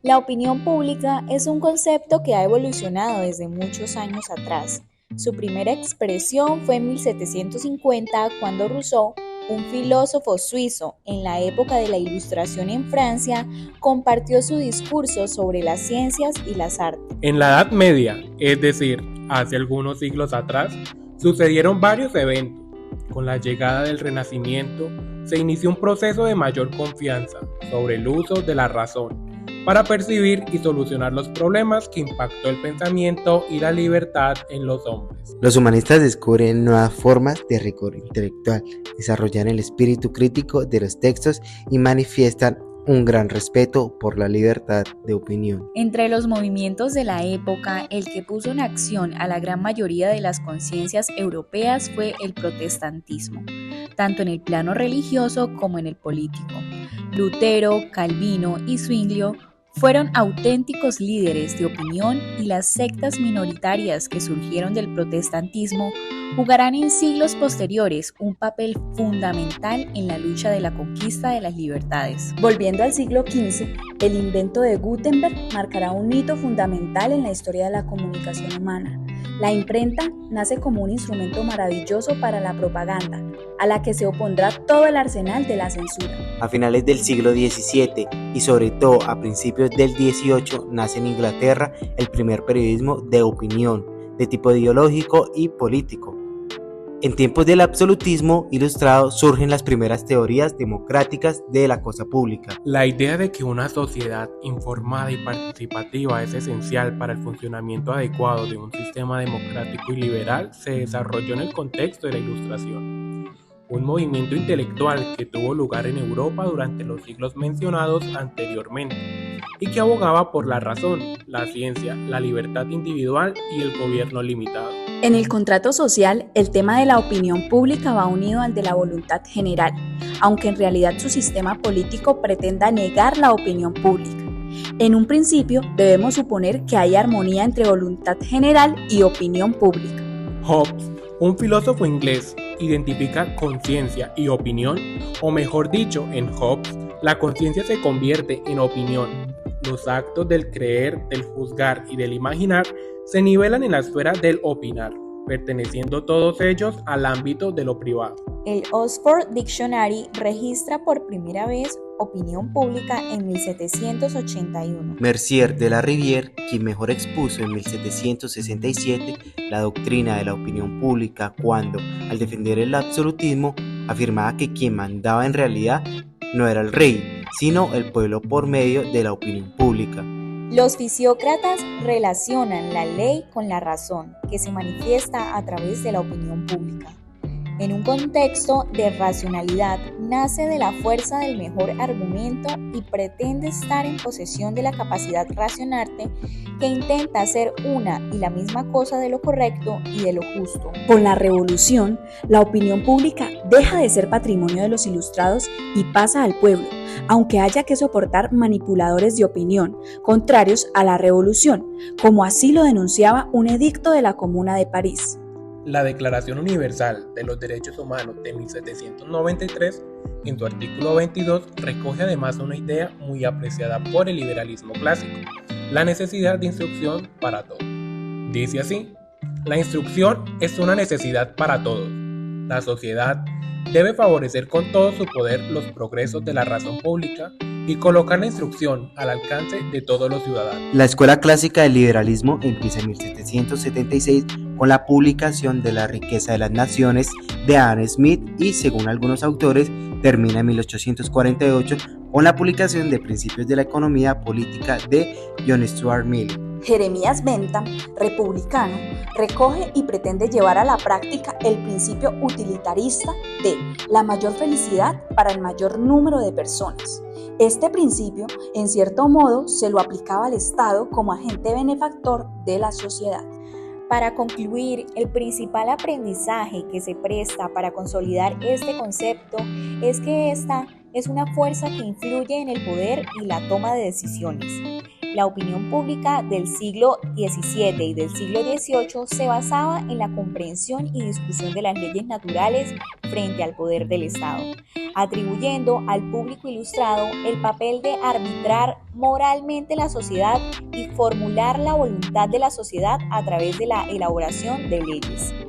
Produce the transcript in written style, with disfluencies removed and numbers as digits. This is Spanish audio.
La opinión pública es un concepto que ha evolucionado desde muchos años atrás. Su primera expresión fue en 1750, cuando Rousseau, un filósofo suizo en la época de la Ilustración en Francia, compartió su discurso sobre las ciencias y las artes. En la Edad Media, es decir, hace algunos siglos atrás, sucedieron varios eventos. Con la llegada del Renacimiento, se inició un proceso de mayor confianza sobre el uso de la razón para percibir y solucionar los problemas que impactó el pensamiento y la libertad en los hombres. Los humanistas descubren nuevas formas de rigor intelectual, desarrollan el espíritu crítico de los textos y manifiestan un gran respeto por la libertad de opinión. Entre los movimientos de la época, el que puso en acción a la gran mayoría de las conciencias europeas fue el protestantismo, tanto en el plano religioso como en el político. Lutero, Calvino y Zwinglio fueron auténticos líderes de opinión, y las sectas minoritarias que surgieron del protestantismo jugarán en siglos posteriores un papel fundamental en la lucha de la conquista de las libertades. Volviendo al siglo XV, el invento de Gutenberg marcará un hito fundamental en la historia de la comunicación humana. La imprenta nace como un instrumento maravilloso para la propaganda, a la que se opondrá todo el arsenal de la censura. A finales del siglo XVII y sobre todo a principios del XVIII nace en Inglaterra el primer periodismo de opinión, de tipo ideológico y político. En tiempos del absolutismo ilustrado surgen las primeras teorías democráticas de la cosa pública. La idea de que una sociedad informada y participativa es esencial para el funcionamiento adecuado de un sistema democrático y liberal se desarrolló en el contexto de la Ilustración, un movimiento intelectual que tuvo lugar en Europa durante los siglos mencionados anteriormente y que abogaba por la razón, la ciencia, la libertad individual y el gobierno limitado. En el contrato social, el tema de la opinión pública va unido al de la voluntad general, aunque en realidad su sistema político pretenda negar la opinión pública. En un principio, debemos suponer que hay armonía entre voluntad general y opinión pública. Hobbes, un filósofo inglés, identifica conciencia y opinión, o mejor dicho, en Hobbes, la conciencia se convierte en opinión. Los actos del creer, del juzgar y del imaginar se nivelan en la esfera del opinar, perteneciendo todos ellos al ámbito de lo privado. El Oxford Dictionary registra por primera vez opinión pública en 1781. Mercier de la Rivière, quien mejor expuso en 1767 la doctrina de la opinión pública cuando, al defender el absolutismo, afirmaba que quien mandaba en realidad no era el rey, sino el pueblo por medio de la opinión pública. Los fisiócratas relacionan la ley con la razón, que se manifiesta a través de la opinión pública. En un contexto de racionalidad, nace de la fuerza del mejor argumento y pretende estar en posesión de la capacidad racionante, que intenta hacer una y la misma cosa de lo correcto y de lo justo. Con la revolución, la opinión pública deja de ser patrimonio de los ilustrados y pasa al pueblo, aunque haya que soportar manipuladores de opinión contrarios a la revolución, como así lo denunciaba un edicto de la Comuna de París. La Declaración Universal de los Derechos Humanos de 1793, en su artículo 22, recoge además una idea muy apreciada por el liberalismo clásico: la necesidad de instrucción para todos. Dice así: la instrucción es una necesidad para todos. La sociedad debe favorecer con todo su poder los progresos de la razón pública y colocar la instrucción al alcance de todos los ciudadanos. La escuela clásica del liberalismo empieza en 1776 con la publicación de La riqueza de las naciones de Adam Smith y, según algunos autores, termina en 1848 con la publicación de Principios de la economía política de John Stuart Mill. Jeremías Bentham, republicano, recoge y pretende llevar a la práctica el principio utilitarista de la mayor felicidad para el mayor número de personas. Este principio, en cierto modo, se lo aplicaba al Estado como agente benefactor de la sociedad. Para concluir, el principal aprendizaje que se presta para consolidar este concepto es que esta es una fuerza que influye en el poder y la toma de decisiones. La opinión pública del siglo XVII y del siglo XVIII se basaba en la comprensión y discusión de las leyes naturales frente al poder del Estado. atribuyendo al público ilustrado el papel de arbitrar moralmente la sociedad y formular la voluntad de la sociedad a través de la elaboración de leyes.